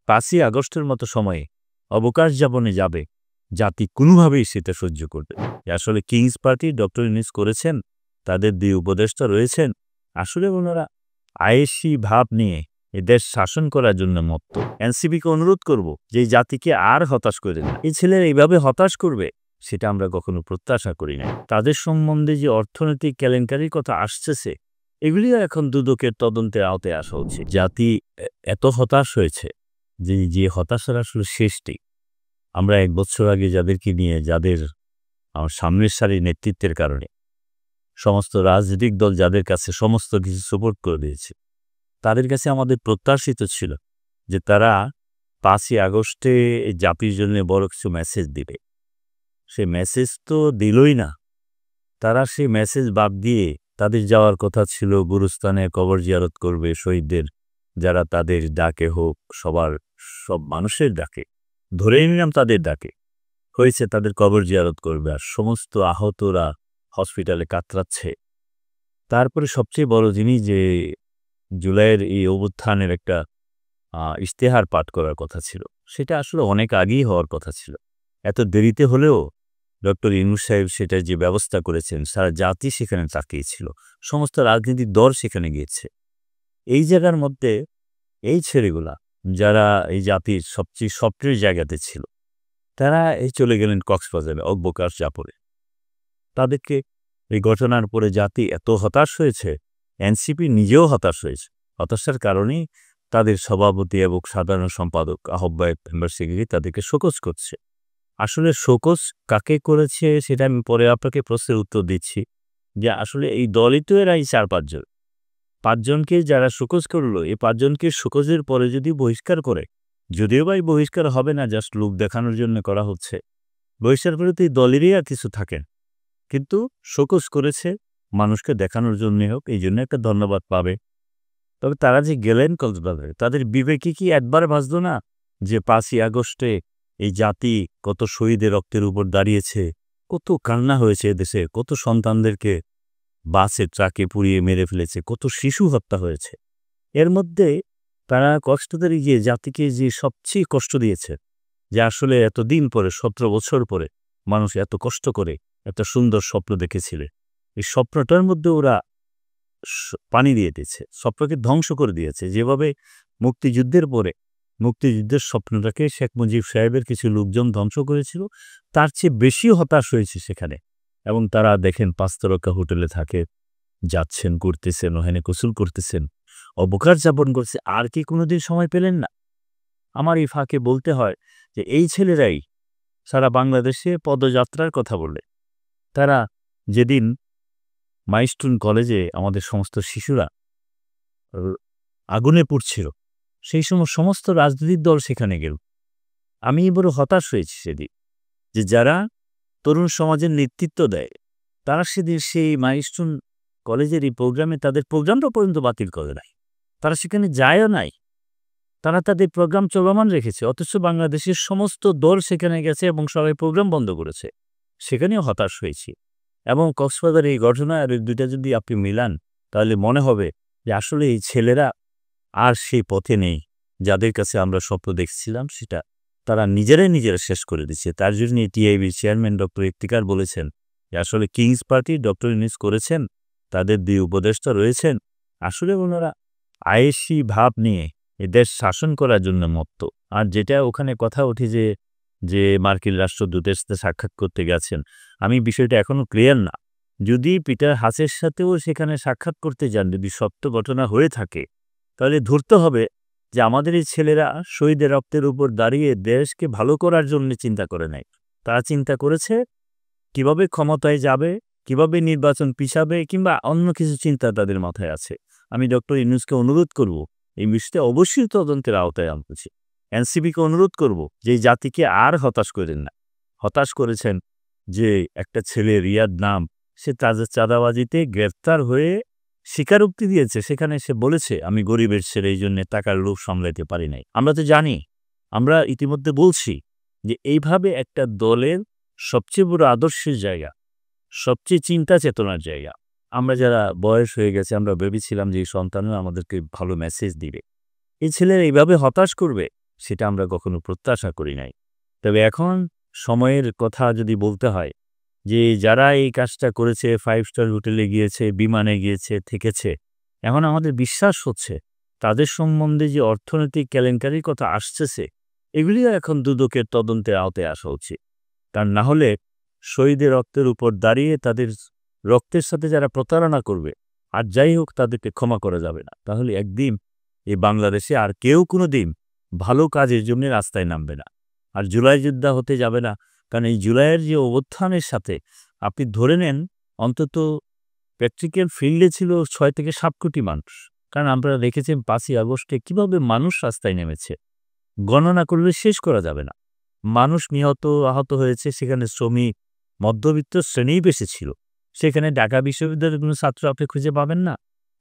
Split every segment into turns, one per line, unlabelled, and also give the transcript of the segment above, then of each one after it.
5ই আগস্টের মতো সময়ে অবকাশ যাপনে যাবে, জাতি কোনোভাবেই সেটা সহ্য করবে। আসলে কিংস পার্টি ডক্টর ইউনূস করেছেন, তাদের 2 উপদেষ্টা রয়েছেন, আসলে ওনারা আয়েশি ভাব নিয়ে এ দেশ শাসন করার জন্য মত্ত। এনসিপিকে অনুরোধ করব যে এই জাতিকে আর হতাশ করে না। এই ছেলেরা এইভাবে হতাশ করবে সেটা আমরা কখনো প্রত্যাশা করি না। তাদের সম্বন্ধে যে অর্থনৈতিক কেলেঙ্কারির কথা আসতেছে, এগুলিও এখন দুদকের তদন্তের আওতায় আসা উচিত। জাতি এত হতাশ হয়েছে যে হতাশার আসলে শেষ নেই। আমরা 1 বছর আগে যাদেরকে নিয়ে যাদের সামনের সারির নেতৃত্বের কারণে সমস্ত রাজনৈতিক দল যাদের কাছে সমস্ত কিছু সাপোর্ট করে দিয়েছে, তাদের কাছে আমাদের প্রত্যাশিত ছিল যে তারা 5ই আগস্টে জাতির জন্য বড় কিছু মেসেজ দিবে। সে মেসেজ তো দিলই না। তারা সেই মেসেজ বাদ দিয়ে তাদের যাওয়ার কথা ছিল গুরুস্থানে কবর জিয়ারত করবে শহীদদের, যারা তাদের ডাকে হোক, সব মানুষের ডাকে, ধরেই নিলাম তাদের ডাকে হয়েছে, তাদের কবর জিয়ারত করবে আর সমস্ত আহতরা হসপিটালে কাতরাচ্ছে। তারপরে সবচেয়ে বড় জিনিস যে জুলাইয়ের এই অভ্যুত্থানের একটা ইশতেহার পাঠ করার কথা ছিল, সেটা আসলে অনেক আগেই হওয়ার কথা ছিল। এত দেরিতে হলেও ডক্টর ইউনূস সাহেব সেটার যে ব্যবস্থা করেছেন, সারা জাতি সেখানে তাকিয়েছিল, সমস্ত রাজনৈতিক দল সেখানে গিয়েছে। এই জায়গার মধ্যে এই ছেলেগুলা যারা এই জাতির সবচেয়ে স্বপ্নের জায়গাতে ছিল, তারা এই চলে গেলেন কক্সবাজারে অবকাশ যাপনে। তাদেরকে এই ঘটনার পরে জাতি এত হতাশ হয়েছে, এনসিপি নিজেও হতাশ হয়েছে। হতাশার কারণেই তাদের সভাপতি এবং সাধারণ সম্পাদক, আহ্বায়ক, মেম্বার সেক্রেটারি তাদেরকে শোকজ করছে। আসলে শোকজ কাকে করেছে সেটা আমি পরে আপনাকে প্রশ্নের উত্তর দিচ্ছি, যে আসলে এই দলই তো এরা এই 4-5 জন। 5 জনকে যারা শোকজ করলো, এই 5 জনকে শোকজের পরে যদি বহিষ্কার করে, যদিও বা এই বহিষ্কার হবে না, জাস্ট লোক দেখানোর জন্য করা হচ্ছে, বহিষ্কার করে তো এই দলেরই আর কিছু থাকে, কিন্তু শোকজ করেছে মানুষকে দেখানোর জন্যই হোক, এই জন্য একটা ধন্যবাদ পাবে। তবে তারা যে গেলেন কক্সবাজারে, তাদের বিবেকে কি একবার বাজলো না যে 5ই আগস্টে এই জাতি কত শহীদের রক্তের উপর দাঁড়িয়েছে, কত কান্না হয়েছে এদেশে, কত সন্তানদেরকে বাসে ট্রাকে পুড়িয়ে মেরে ফেলেছে, কত শিশু হত্যা হয়েছে। এর মধ্যে তারা কক্সবাজারে গিয়ে জাতিকে যে সবচেয়ে কষ্ট দিয়েছে, যে আসলে এতদিন পরে 17 বছর পরে মানুষ এত কষ্ট করে একটা সুন্দর স্বপ্ন দেখেছিলে, এই স্বপ্নটার মধ্যে ওরা পানি দিয়ে দিয়েছে, স্বপ্নকে ধ্বংস করে দিয়েছে। যেভাবে মুক্তিযুদ্ধের পরে মুক্তিযুদ্ধের স্বপ্নটাকে শেখ মুজিব সাহেবের কিছু লোকজন ধ্বংস করেছিল, তার চেয়ে বেশি হতাশ হয়েছে সেখানে। এবং তারা দেখেন 5 তারকা হোটেলে থাকে, যাচ্ছেন, ঘুরতেছেন, ওখানে গোসল করতেছেন, অবকাশ যাপন করছে, আর কি কোনোদিন সময় পেলেন না? আমার এই ফাঁকে বলতে হয় যে এই ছেলেরাই সারা বাংলাদেশে পদযাত্রার কথা বলে। তারা যেদিন মাইলস্টোন কলেজে আমাদের সমস্ত শিশুরা আগুনে পুড়ছিল, সেই সময় সমস্ত রাজনৈতিক দল সেখানে গেল। আমি বড় হতাশ হয়েছি সেদিন, যে যারা তরুণ সমাজের নেতৃত্ব দেয়, তারা সেদিন সেই মাইলস্টোন কলেজের এই প্রোগ্রামে তাদের প্রোগ্রামটা পর্যন্ত বাতিল করে নাই, তারা সেখানে যায়ও নাই, তারা তাদের প্রোগ্রাম চলমান রেখেছে। অথচ বাংলাদেশের সমস্ত দল সেখানে গেছে এবং সবাই প্রোগ্রাম বন্ধ করেছে। সেখানেও হতাশ হয়েছি। এবং কক্সবাজারের এই ঘটনা আর এই দুইটা যদি আপনি মিলান, তাহলে মনে হবে যে আসলে এই ছেলেরা আর সেই পথে নেই, যাদের কাছে আমরা স্বপ্ন দেখছিলাম সেটা তারা নিজেরা শেষ করে দিচ্ছে। তার জন্য টিআইবির চেয়ারম্যান ডক্টর ইফতিখার বলেছেন যে আসলে কিংস পার্টি ডক্টর ইউনূস করেছেন, তাদের 2 উপদেষ্টা রয়েছেন, আসলে ওনারা আয়েশি ভাব নিয়ে এ দেশ শাসন করার জন্য মত্ত। আর যেটা ওখানে কথা ওঠে যে মার্কিন রাষ্ট্রদূতের সাথে সাক্ষাৎ করতে গেছেন, আমি বিষয়টা এখনো ক্লিয়ার না। যদি পিটার হাসের সাথেও সেখানে সাক্ষাৎ করতে যান, যদি সত্য ঘটনা হয়ে থাকে, তাহলে ধরতে হবে যে আমাদের এই ছেলেরা শহীদের রক্তের উপর দাঁড়িয়ে দেশকে ভালো করার জন্য চিন্তা করে নাই। তারা চিন্তা করেছে কিভাবে ক্ষমতায় যাবে, কিভাবে নির্বাচন পিছাবে, কিংবা অন্য কিছু চিন্তা তাদের মাথায় আছে। আমি ডক্টর ইউনূসকে অনুরোধ করব এই বিষয়টা অবশ্যই তদন্তের আওতায় আনতেছি। এনসিপিকে অনুরোধ করব যে এই জাতিকে আর হতাশ করেন না। হতাশ করেছেন যে একটা ছেলে রিয়াদ নাম, সে চাঁদাবাজিতে গ্রেফতার হয়ে স্বীকারোক্তি দিয়েছে, সেখানে সে বলেছে আমি গরিবের ছেলে, এই জন্য টাকার লোভ সামলাইতে পারি নাই। আমরা তো জানি, আমরা ইতিমধ্যে বলছি যে এইভাবে একটা দলের সবচেয়ে বড় আদর্শের জায়গা, সবচেয়ে চিন্তা চেতনার জায়গা, আমরা যারা বয়স হয়ে গেছে আমরা ভেবেছিলাম যে এই সন্তানরা আমাদেরকে ভালো মেসেজ দিবে, এই ছেলেরা এইভাবে হতাশ করবে সেটা আমরা কখনো প্রত্যাশা করি নাই। তবে এখন সময়ের কথা যদি বলতে হয় যে যারা এই কাজটা করেছে, 5 স্টার হোটেলে গিয়েছে, বিমানে গিয়েছে, থেকেছে, এখন আমাদের বিশ্বাস হচ্ছে তাদের সম্বন্ধে যে অর্থনৈতিক কেলেঙ্কারির কথা আসতেছে, এগুলিও এখন দুদকের তদন্তের আওতায় আসা উচিত। কারণ না হলে শহীদের রক্তের উপর দাঁড়িয়ে তাদের রক্তের সাথে যারা প্রতারণা করবে, আর যাই হোক তাদেরকে ক্ষমা করা যাবে না। তাহলে একদিন এই বাংলাদেশে আর কেউ কোনোদিন ভালো কাজের জন্য রাস্তায় নামবে না। আর জুলাই যোদ্ধা হতে যাবে না। কারণ এই জুলাইয়ের যে অভ্যুত্থানের সাথে আপনি ধরে নেন অন্তত প্র্যাকটিক্যাল ফিল্ডে ছিল ৬ থেকে ৭ কোটি মানুষ। কারণ আপনারা দেখেছেন ৫ই আগস্টে কিভাবে মানুষ রাস্তায় নেমেছে। গণনা করলে শেষ করা যাবে না। মানুষ নিহত, আহত হয়েছে, সেখানে শ্রমিক, মধ্যবিত্ত শ্রেণীই বেশি ছিল। সেখানে ঢাকা বিশ্ববিদ্যালয়ের কোনো ছাত্র আপনি খুঁজে পাবেন না।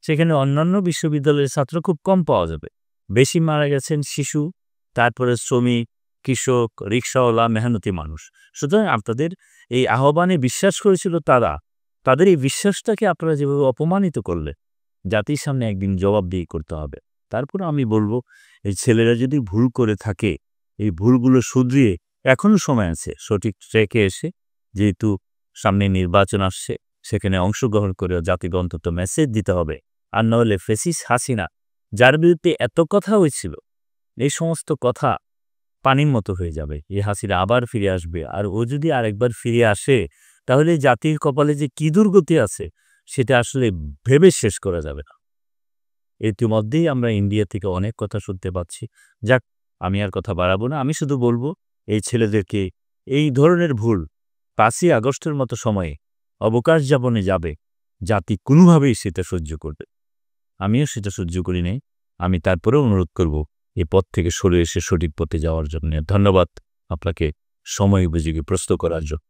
সেখানে অন্যান্য বিশ্ববিদ্যালয়ের ছাত্র খুব কম পাওয়া যাবে। বেশি মারা গেছেন শিশু, তারপরে শ্রমিক, কৃষক, রিকশাওয়ালা, মেহনতি মানুষ। সুতরাং আপনাদের এই আহ্বানে বিশ্বাস করেছিল তারা। তাদের এই বিশ্বাসটাকে আপনারা যেভাবে অপমানিত করলে, জাতির সামনে একদিন জবাবদিহি করতে হবে। তারপর আমি বলব, এই ছেলেরা যদি ভুল করে থাকে, এই ভুলগুলো শুধরিয়ে এখনো সময় আছে সঠিক ট্র্যাকে এসে, যেহেতু সামনে নির্বাচন আসছে, সেখানে অংশগ্রহণ করে জাতিকে অন্তত মেসেজ দিতে হবে। আর নইলে ফ্যাসিস্ট হাসিনা, যার বিরুদ্ধে এত কথা হয়েছিল, এই সমস্ত কথা পানির মতো হয়ে যাবে। এই হাসিনা আবার ফিরে আসবে। আর ও যদি আরেকবার ফিরে আসে, তাহলে জাতির কপালে যে কি দুর্গতি আছে, সেটা আসলে ভেবে শেষ করা যাবে না। ইতিমধ্যেই আমরা ইন্ডিয়া থেকে অনেক কথা শুনতে পাচ্ছি। যাক, আমি আর কথা বাড়াবো না। আমি শুধু বলব, এই ছেলেদেরকে এই ধরনের ভুল ৫ই আগস্টের মতো সময়ে অবকাশ যাপনে যাবে, জাতি কোনোভাবেই সেটা সহ্য করবে। আমিও সেটা সহ্য করি নাই। আমি তারপরেও অনুরোধ করব এই পথ থেকে সরে এসে সঠিক পথে যাওয়ার জন্য। ধন্যবাদ আপনাকে সময় উপযোগী প্রশ্ন করার জন্য।